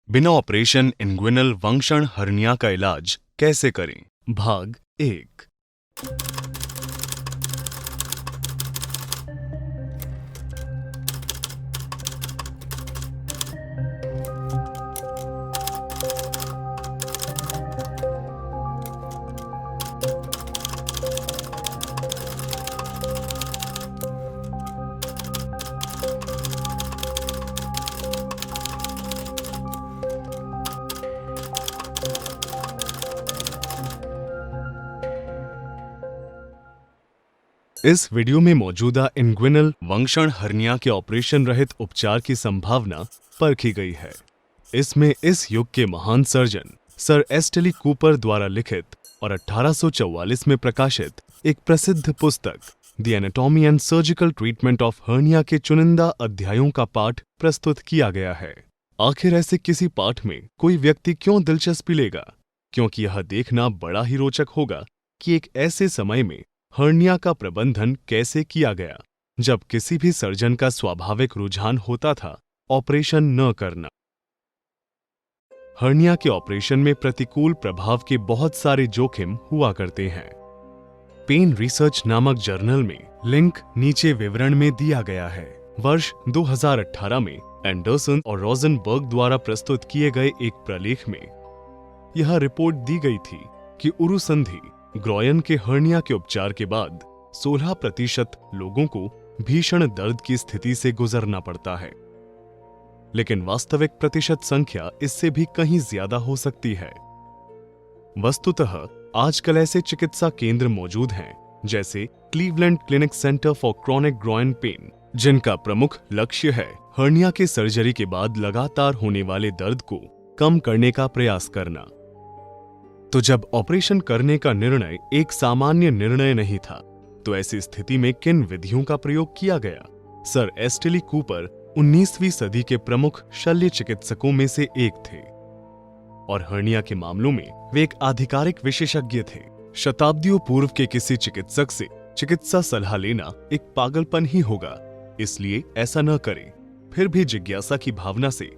बिना operation inguinal वंक्षण hernia का इलाज कैसे करें? भाग 1। इस वीडियो में मौजूदा इंग्विनल वंक्षण हर्निया के ऑपरेशन रहित उपचार की संभावना परखी गई है। इसमें इस युग के महान सर्जन सर एस्टेली कूपर द्वारा लिखित और 1844 में प्रकाशित एक प्रसिद्ध पुस्तक the anatomy and surgical treatment of hernia के चुनिंदा अध्यायों का पाठ प्रस्तुत किया गया है। आखिर ऐसे किसी पाठ में कोई व्यक्ति क्यों दिलचस्पी लेगा? क्योंकि यह देखना बड़ा ही रोचक होगा कि एक ऐसे समय में हर्निया का प्रबंधन कैसे किया गया जब किसी भी सर्जन का स्वाभाविक रुझान होता था ऑपरेशन न करना। हर्निया के ऑपरेशन में प्रतिकूल प्रभाव के बहुत सारे जोखिम हुआ करते हैं। पेन रिसर्च नामक जर्नल में लिंक नीचे विवरण में दिया गया है। वर्ष 2018 में एंडरसन और रोजनबर्ग द्वारा प्रस्तुत किए गए एक प्रलेख में यह रिपोर्ट दी गई थी कि उरु संधि ग्रॉयन के हर्निया के उपचार के बाद 16% लोगों को भीषण दर्द की स्थिति से गुजरना पड़ता है, लेकिन वास्तविक प्रतिशत संख्या इससे भी कहीं ज्यादा हो सकती है। वस्तुतः आजकल ऐसे चिकित्सा केंद्र मौजूद हैं जैसे Cleveland Clinic Center for chronic groin pain, जिनका प्रमुख लक्ष्य है हर्निया के सर्जरी के बाद लगातार होने वाले दर्द को कम करने का प्रयास करना। तो जब ऑपरेशन करने का निर्णय एक सामान्य निर्णय नहीं था, तो ऐसी स्थिति में किन विधियों का प्रयोग किया गया? सर एस्टेली कूपर 19वीं सदी के प्रमुख शल्य चिकित्सकों में से एक थे और हर्निया के मामलों में वे एक आधिकारिक विशेषज्ञ थे। शताब्दियों पूर्व के किसी चिकित्सक से चिकित्सा सलाह लेना एक पागलपन ही होगा, इसलिए ऐसा न करें। फिर भी जिज्ञासा की भावना से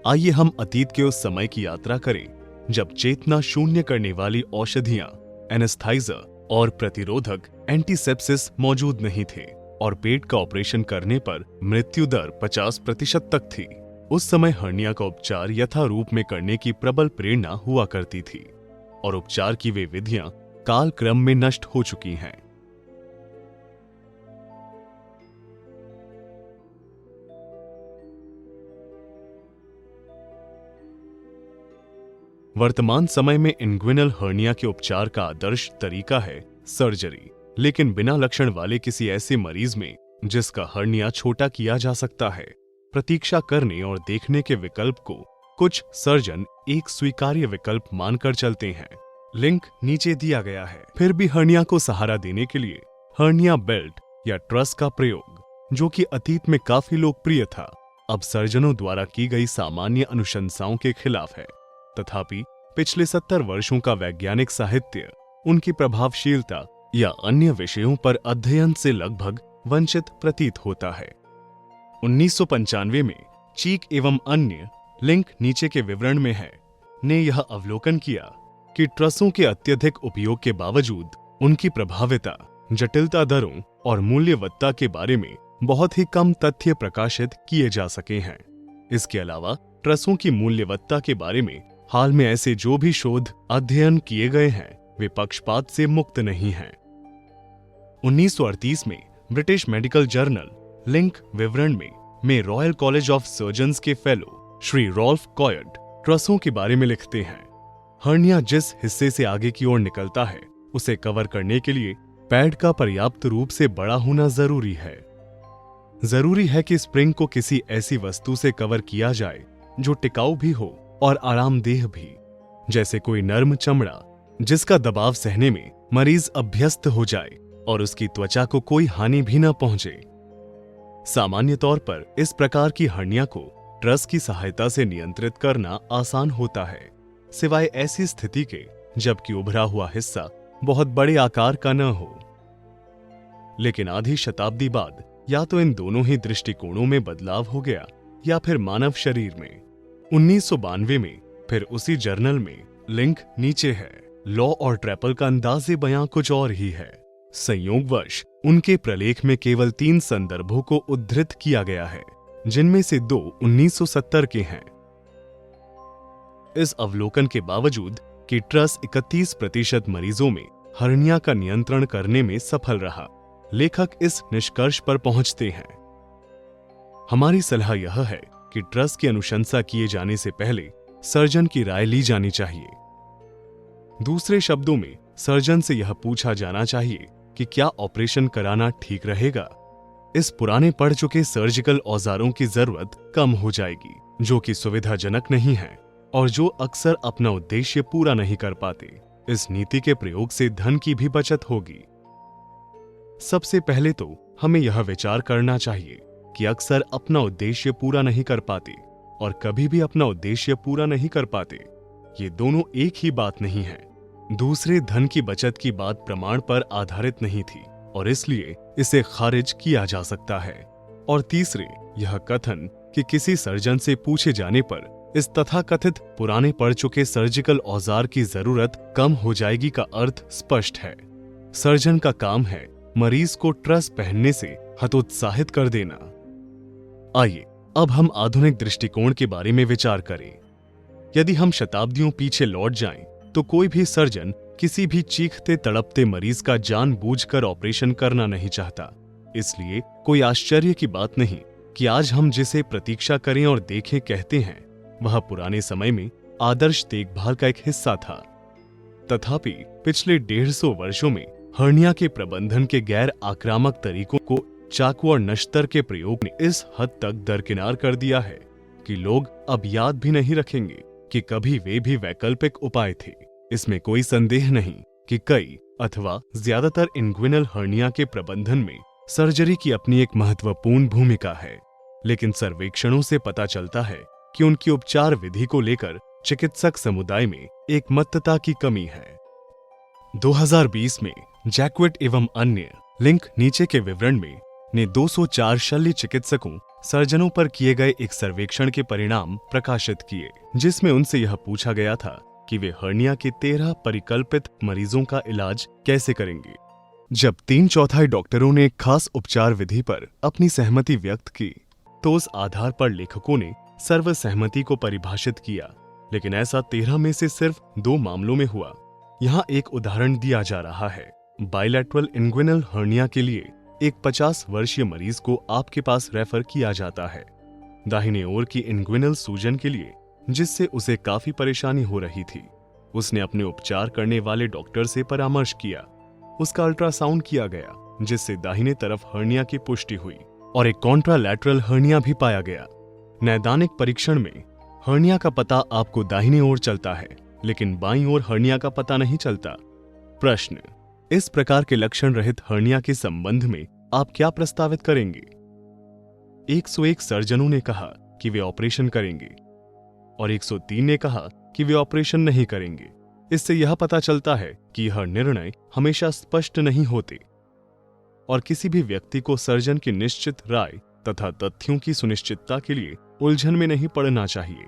आइए हम अतीत के उस समय की यात्रा करें जब चेतना शून्य करने वाली औषधियां, एनेस्थाइजर और प्रतिरोधक एंटीसेप्सिस मौजूद नहीं थे और पेट का ऑपरेशन करने पर मृत्यु दर 50% तक थी। उस समय हर्निया का उपचार यथारूप में करने की प्रबल प्रेरणा हुआ करती थी और उपचार की वे विधियां काल क्रम में नष्ट हो चुकी हैं। वर्तमान समय में इंग्विनल हर्निया के उपचार का आदर्श तरीका है सर्जरी, लेकिन बिना लक्षण वाले किसी ऐसे मरीज में जिसका हर्निया छोटा किया जा सकता है, प्रतीक्षा करने और देखने के विकल्प को कुछ सर्जन एक स्वीकार्य विकल्प मानकर चलते हैं। लिंक नीचे दिया गया है। फिर भी हर्निया को सहारा देने के लिए हर्निया बेल्ट या ट्रस का प्रयोग, जो कि अतीत में काफी लोकप्रिय था, अब सर्जनों द्वारा की गई सामान्य अनुशंसाओं के खिलाफ है। तथापि पिछले 70 वर्षों का वैज्ञानिक साहित्य उनकी प्रभावशीलता या अन्य विषयों पर अध्ययन से लगभग वंचित प्रतीत होता है। 1995 में चीक एवं अन्य, लिंक नीचे के विवरण में है, ने यह अवलोकन किया कि ट्रसों के अत्यधिक उपयोग के बावजूद उनकी प्रभाविता, जटिलता दरों और मूल्यवत्ता के बारे में बहुत ही कम तथ्य प्रकाशित किए जा सके हैं। इसके अलावा ट्रसों की मूल्यवत्ता के बारे में हाल में ऐसे जो भी शोध अध्ययन किए गए हैं वे पक्षपात से मुक्त नहीं हैं। 1938 में ब्रिटिश मेडिकल जर्नल, लिंक विवरण में रॉयल कॉलेज ऑफ सर्जन्स के फेलो श्री रॉल्फ कॉयड ट्रसों के बारे में लिखते हैं, हर्निया जिस हिस्से से आगे की ओर निकलता है उसे कवर करने के लिए पैड का पर्याप्त रूप से बड़ा होना जरूरी है। जरूरी है कि स्प्रिंग को किसी ऐसी वस्तु से कवर किया जाए जो टिकाऊ भी हो और आरामदेह भी, जैसे कोई नर्म चमड़ा जिसका दबाव सहने में मरीज अभ्यस्त हो जाए और उसकी त्वचा को कोई हानि भी न पहुंचे। सामान्य तौर पर इस प्रकार की हर्निया को ट्रस की सहायता से नियंत्रित करना आसान होता है, सिवाय ऐसी स्थिति के जबकि उभरा हुआ हिस्सा बहुत बड़े आकार का न हो। लेकिन आधी शताब्दी बाद या तो इन दोनों ही दृष्टिकोणों में बदलाव हो गया या फिर मानव शरीर में 1992 में फिर उसी जर्नल में लिंक नीचे है। लॉ और ट्रैपल का अंदाज़े बयां कुछ और ही है। संयोगवश उनके प्रलेख में केवल 3 संदर्भों को उद्धृत किया गया है, जिनमें से 2 1970 के हैं। इस अवलोकन के बावजूद कि ट्रस 31% मरीजों में हर्निया का नियंत्रण करने में सफल रहा, लेखक इस निष्कर्ष पर पहुंचते हैं। हमारी सलाह यह है कि ट्रस की अनुशंसा किए जाने से पहले सर्जन की राय ली जानी चाहिए। दूसरे शब्दों में सर्जन से यह पूछा जाना चाहिए कि क्या ऑपरेशन कराना ठीक रहेगा। इस पुराने पड़ चुके सर्जिकल औजारों की जरूरत कम हो जाएगी, जो कि सुविधाजनक नहीं है और जो अक्सर अपना उद्देश्य पूरा नहीं कर पाते। इस नीति के प्रयोग से धन की भी बचत होगी। सबसे पहले तो हमें यह विचार करना चाहिए कि अक्सर अपना उद्देश्य पूरा नहीं कर पाते और कभी भी अपना उद्देश्य पूरा नहीं कर पाते, ये दोनों एक ही बात नहीं है। दूसरे, धन की बचत की बात प्रमाण पर आधारित नहीं थी और इसलिए इसे खारिज किया जा सकता है। और तीसरे, यह कथन कि किसी सर्जन से पूछे जाने पर इस तथाकथित पुराने पड़ चुके सर्जिकल औजार की जरूरत कम हो जाएगी का अर्थ स्पष्ट है। सर्जन का काम है मरीज को ट्रस पहनने से हतोत्साहित कर देना। आइए अब हम आधुनिक दृष्टिकोण के बारे में विचार करें। यदि हम शताब्दियों पीछे लौट जाएं, तो कोई भी सर्जन किसी भी चीखते तड़पते मरीज का जानबूझकर ऑपरेशन करना नहीं चाहता। इसलिए कोई आश्चर्य की बात नहीं कि आज हम जिसे प्रतीक्षा करें और देखें कहते हैं, वह पुराने समय में आदर्श देखभाल का एक हिस्सा था। तथापि पिछले 150 वर्षों में हर्निया के प्रबंधन के गैर आक्रामक तरीकों को चाकू और नश्तर के प्रयोग ने इस हद तक दरकिनार कर दिया है कि लोग अब याद भी नहीं रखेंगे कि कभी वे भी वैकल्पिक उपाय थे। इसमें कोई संदेह नहीं कि कई अथवा ज्यादातर इंग्विनल हर्निया के प्रबंधन में सर्जरी की अपनी एक महत्वपूर्ण भूमिका है, लेकिन सर्वेक्षणों से पता चलता है कि उनकी उपचार विधि को लेकर चिकित्सक समुदाय में एकमतता की कमी है। 2020 में जैक्वेट एवं अन्य, लिंक नीचे के विवरण में, ने 204 शल्य चिकित्सकों सर्जनों पर किए गए एक सर्वेक्षण के परिणाम प्रकाशित किए, जिसमें उनसे यह पूछा गया था कि वे हर्निया के 13 परिकल्पित मरीजों का इलाज कैसे करेंगे। जब 3/4 डॉक्टरों ने एक खास उपचार विधि पर अपनी सहमति व्यक्त की, तो उस आधार पर लेखकों ने सर्वसहमति को परिभाषित किया, लेकिन ऐसा 13 में से सिर्फ 2 मामलों में हुआ। यहाँ एक उदाहरण दिया जा रहा है। बाइलैटरल इंग्विनल हर्निया के लिए एक 50 वर्षीय मरीज को आपके पास रेफर किया जाता है। दाहिने ओर की इंग्विनल सूजन के लिए, जिससे उसे काफी परेशानी हो रही थी। उसने अपने उपचार करने वाले डॉक्टर से परामर्श किया। उसका अल्ट्रासाउंड किया गया, जिससे दाहिने तरफ हर्निया की पुष्टि हुई और एक कॉन्ट्रालैटरल हर्निया भी पाया गया। नैदानिक परीक्षण में हर्निया का पता आपको दाहिने ओर चलता है, लेकिन बाईं ओर हर्निया का पता नहीं चलता। प्रश्न: इस प्रकार के लक्षण रहित हर्निया के संबंध में आप क्या प्रस्तावित करेंगे? 101 सर्जनों ने कहा कि वे ऑपरेशन करेंगे और 103 ने कहा कि वे ऑपरेशन नहीं करेंगे। इससे यह पता चलता है कि यह निर्णय हमेशा स्पष्ट नहीं होते और किसी भी व्यक्ति को सर्जन की निश्चित राय तथा तथ्यों की सुनिश्चितता के लिए उलझन में नहीं पड़ना चाहिए।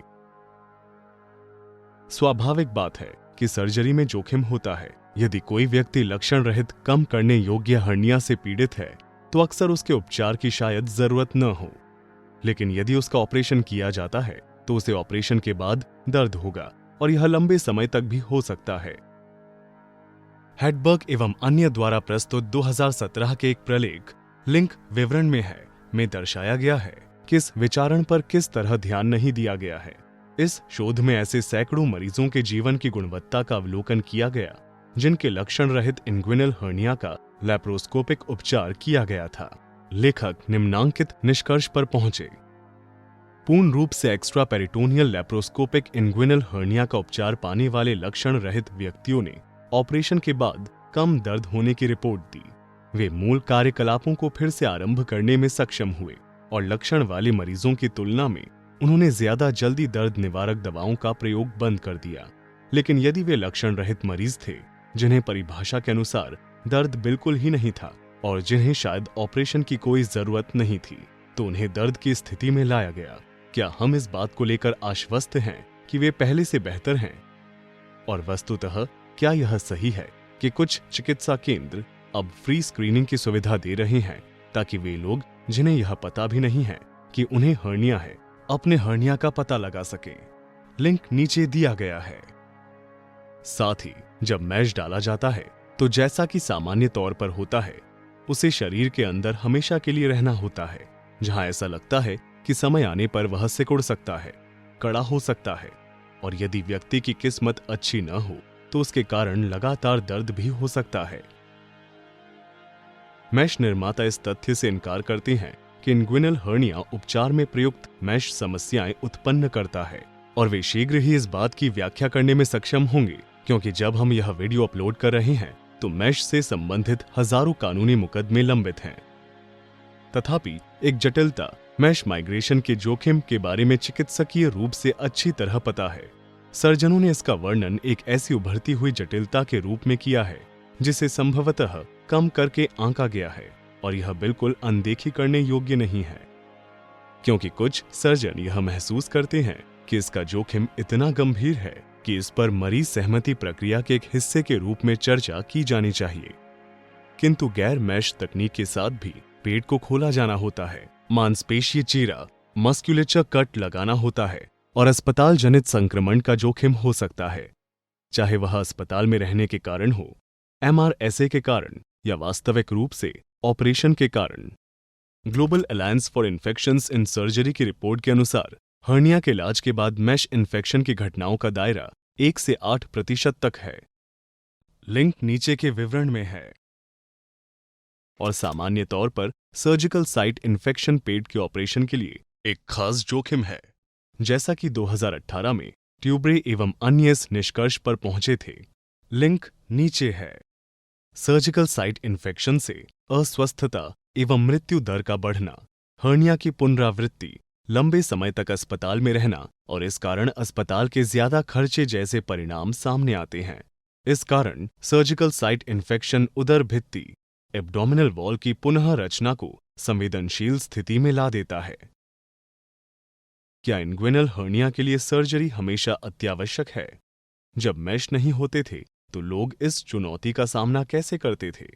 स्वाभाविक बात है कि सर्जरी में जोखिम होता है। यदि कोई व्यक्ति लक्षण रहित कम करने योग्य हर्निया से पीड़ित है, तो अक्सर उसके उपचार की शायद जरूरत न हो, लेकिन यदि उसका ऑपरेशन किया जाता है तो उसे ऑपरेशन के बाद दर्द होगा और यह लंबे समय तक भी हो सकता है। हेडबर्ग एवं अन्य द्वारा प्रस्तुत 2017 के एक प्रलेख, लिंक विवरण में है, में दर्शाया गया है कि इस विचारण पर किस तरह ध्यान नहीं दिया गया है। इस शोध में ऐसे सैकड़ों मरीजों के जीवन की गुणवत्ता का अवलोकन किया गया जिनके लक्षण रहित इंग्विनल हर्निया का लैप्रोस्कोपिक उपचार किया गया था। लेखक निम्नांकित निष्कर्ष पर पहुंचे। पूर्ण रूप से extra peritoneal laparoscopic inguinal hernia का उपचार पाने वाले लक्षण रहित व्यक्तियों ने ऑपरेशन के बाद कम दर्द होने की रिपोर्ट दी। वे मूल कार्यकलापों को फिर से आरंभ करने में सक्षम हुए और लक्षण वाले मरीजों की तुलना में उन्होंने ज्यादा जल्दी दर्द निवारक दवाओं का प्रयोग बंद कर दिया। लेकिन यदि वे लक्षण रहित मरीज थे जिन्हें परिभाषा के अनुसार दर्द बिल्कुल ही नहीं था और जिन्हें शायद ऑपरेशन की कोई जरूरत नहीं थी, तो उन्हें दर्द की स्थिति में लाया गया क्या हम इस बात को लेकर आश्वस्त हैं कि वे पहले से बेहतर हैं? और वस्तुतः क्या यह सही है कि कुछ चिकित्सा केंद्र अब फ्री स्क्रीनिंग की सुविधा दे रहे हैं ताकि वे लोग जिन्हें यह पता भी नहीं है कि उन्हें हर्निया है, अपने हर्निया का पता लगा सके? लिंक नीचे दिया गया है। साथ ही जब मैश डाला जाता है तो जैसा कि सामान्य तौर पर होता है, उसे शरीर के अंदर हमेशा के लिए रहना होता है, जहां ऐसा लगता है कि समय आने पर वह सिकुड़ सकता है, कड़ा हो सकता है, और यदि व्यक्ति की किस्मत अच्छी न हो तो उसके कारण लगातार दर्द भी हो सकता है। मैश निर्माता इस तथ्य से इनकार करते हैं कि इंग्विनल हर्निया उपचार में प्रयुक्त मैश समस्याएं उत्पन्न करता है, और वे शीघ्र ही इस बात की व्याख्या करने में सक्षम होंगे, क्योंकि जब हम यह वीडियो अपलोड कर रहे हैं तो मैश से संबंधित हजारों कानूनी मुकदमे लंबित हैं। तथापि एक जटिलता, मैश माइग्रेशन के जोखिम के बारे में चिकित्सकीय रूप से अच्छी तरह पता है। सर्जनों ने इसका वर्णन एक ऐसी उभरती हुई जटिलता के रूप में किया है जिसे संभवतः कम करके आंका गया है, और यह बिल्कुल अनदेखी करने योग्य नहीं है, क्योंकि कुछ सर्जन यह महसूस करते हैं कि इसका जोखिम इतना गंभीर है कि इस पर मरीज सहमति प्रक्रिया के एक हिस्से के रूप में चर्चा की जानी चाहिए। किंतु गैर मैश तकनीक के साथ भी पेट को खोला जाना होता है, मांसपेशीय चीरा, मस्कुलेचर कट लगाना होता है, और अस्पताल जनित संक्रमण का जोखिम हो सकता है, चाहे वह अस्पताल में रहने के कारण हो, MRSA के कारण, या वास्तविक रूप से ऑपरेशन के कारण। Global alliance for infections in surgery की रिपोर्ट के अनुसार हर्निया के इलाज के बाद मैश इन्फेक्शन की घटनाओं का दायरा 1 से 8% तक है। लिंक नीचे के विवरण में है। और सामान्य तौर पर सर्जिकल साइट इन्फेक्शन पेट के ऑपरेशन के लिए एक खास जोखिम है, जैसा कि 2018 में ट्यूब्रे एवं अन्य इस निष्कर्ष पर पहुंचे थे। लिंक नीचे है। सर्जिकल साइट इन्फेक्शन से अस्वस्थता एवं मृत्यु दर का बढ़ना, हर्निया की पुनरावृत्ति, लंबे समय तक अस्पताल में रहना, और इस कारण अस्पताल के ज्यादा खर्चे जैसे परिणाम सामने आते हैं। इस कारण सर्जिकल साइट इन्फेक्शन उदर भित्ति, एब्डोमिनल वॉल की पुनः रचना को संवेदनशील स्थिति में ला देता है। क्या इंग्विनल हर्निया के लिए सर्जरी हमेशा अत्यावश्यक है? जब मैश नहीं होते थे तो लोग इस चुनौती का सामना कैसे करते थे?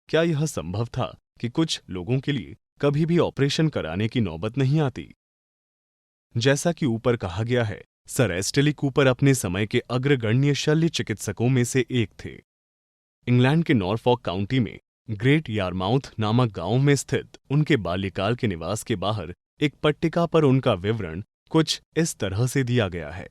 क्या यह संभव था कि कुछ लोगों के लिए कभी भी ऑपरेशन कराने की नौबत नहीं आती? जैसा कि ऊपर कहा गया है, सर एस्टेली कूपर अपने समय के अग्रगण्य शल्य चिकित्सकों में से एक थे। इंग्लैंड के नॉरफॉक काउंटी में ग्रेट यारमाउथ नामक गांव में स्थित उनके बाल्यकाल के निवास के बाहर एक पट्टिका पर उनका विवरण कुछ इस तरह से दिया गया है।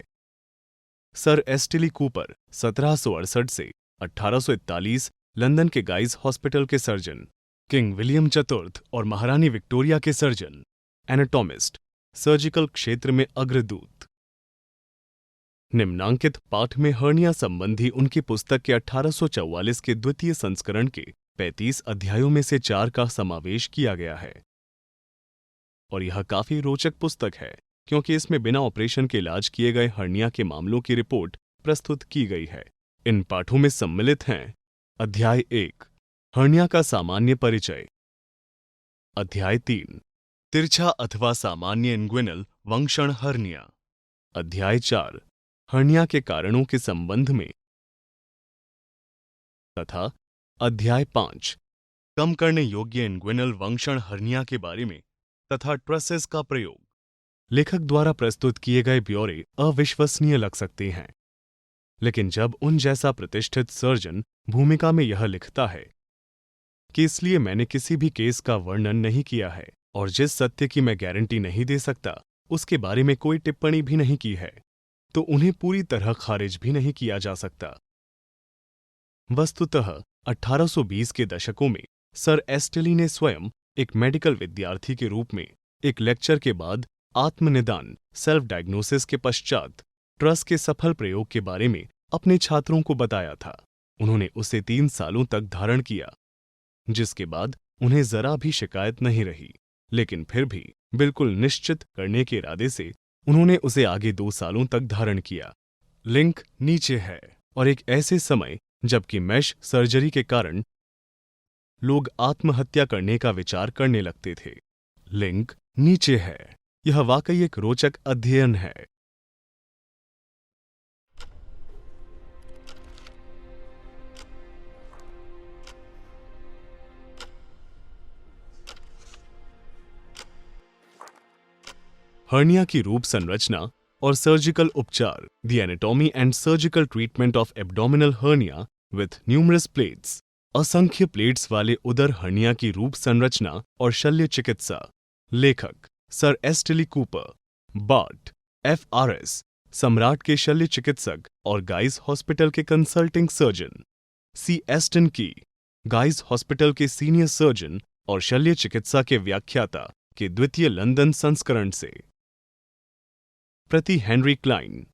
सर एस्टेली कूपर 1768 से 1841 लंदन के गाइज हॉस्पिटल के सर्जन, किंग विलियम चतुर्थ और महारानी विक्टोरिया के सर्जन, एनाटॉमिस्ट, सर्जिकल क्षेत्र में अग्रदूत। निम्नांकित पाठ में हर्निया संबंधी उनकी पुस्तक के 1844 के द्वितीय संस्करण के 35 अध्यायों में से 4 का समावेश किया गया है। और यह काफी रोचक पुस्तक है क्योंकि इसमें बिना ऑपरेशन के इलाज किए गए हर्निया के मामलों की रिपोर्ट प्रस्तुत की गई है। इन पाठों में सम्मिलित हैं अध्याय 1 हर्निया का सामान्य परिचय, अध्याय 3 तिरछा अथवा सामान्य इंग्विनल वंक्षण हर्निया, अध्याय 4 हर्निया के कारणों के संबंध में, तथा अध्याय 5 कम करने योग्य इंग्विनल वंक्षण हर्निया के बारे में तथा ट्रसेस का प्रयोग। लेखक द्वारा प्रस्तुत किए गए ब्यौरे अविश्वसनीय लग सकते हैं, लेकिन जब उन जैसा प्रतिष्ठित सर्जन भूमिका में यह लिखता है कि इसलिए मैंने किसी भी केस का वर्णन नहीं किया है और जिस सत्य की मैं गारंटी नहीं दे सकता उसके बारे में कोई टिप्पणी भी नहीं की है, तो उन्हें पूरी तरह खारिज भी नहीं किया जा सकता। वस्तुतः 1820 के दशकों में सर एस्टेली ने स्वयं एक मेडिकल विद्यार्थी के रूप में एक लेक्चर के बाद आत्मनिदान सेल्फ डायग्नोसिस के पश्चात ट्रस के सफल प्रयोग के बारे में अपने छात्रों को बताया था। उन्होंने उसे 3 सालों तक धारण किया, जिसके बाद उन्हें जरा भी शिकायत नहीं रही, लेकिन फिर भी बिल्कुल निश्चित करने के इरादे से उन्होंने उसे आगे 2 सालों तक धारण किया। लिंक नीचे है। और एक ऐसे समय जबकि मैश सर्जरी के कारण लोग आत्महत्या करने का विचार करने लगते थे। लिंक नीचे है। यह वाकई एक रोचक अध्ययन है। हर्निया की रूप संरचना और सर्जिकल उपचार, the anatomy and surgical treatment of abdominal hernia with numerous plates. असंख्य प्लेट्स वाले उदर हर्निया की रूप संरचना और शल्य चिकित्सा। लेखक सर एस्टिली कूपर, बार्ट, FRS, सम्राट के शल्य चिकित्सक और गाइस हॉस्पिटल के कंसल्टिंग सर्जन। C. एस्टन की, गाइस हॉस्पिटल के सीनियर सर्जन और शल्य चिकित्सा के व्याख्याता के द्वितीय लंदन संस्करण से। प्रति हेनरी क्लाइन,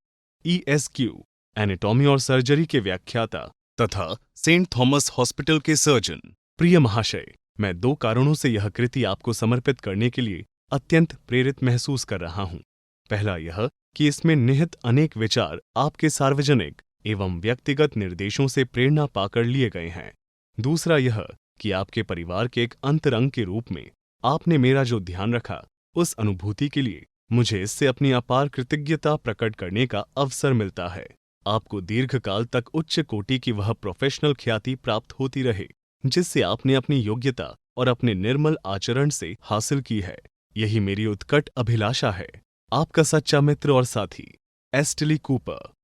ESQ, एनाटॉमी और सर्जरी के व्याख्याता तथा सेंट थॉमस हॉस्पिटल के सर्जन। प्रिय महाशय, मैं 2 कारणों से यह कृति आपको समर्पित करने के लिए अत्यंत प्रेरित महसूस कर रहा हूं। पहला यह कि इसमें निहित अनेक विचार आपके सार्वजनिक एवं व्यक्तिगत निर्देशों से प्रेरणा पाकर लिए गए हैं। दूसरा यह कि आपके परिवार के एक अंतरंग के रूप में आपने मेरा जो ध्यान रखा, उस अनुभूति के लिए मुझे इससे अपनी अपार कृतज्ञता प्रकट करने का अवसर मिलता है। आपको दीर्घकाल तक उच्च कोटि की वह प्रोफेशनल ख्याति प्राप्त होती रहे जिससे आपने अपनी योग्यता और अपने निर्मल आचरण से हासिल की है। यही मेरी उत्कट अभिलाषा है। आपका सच्चा मित्र और साथी, एस्टिली कूपर।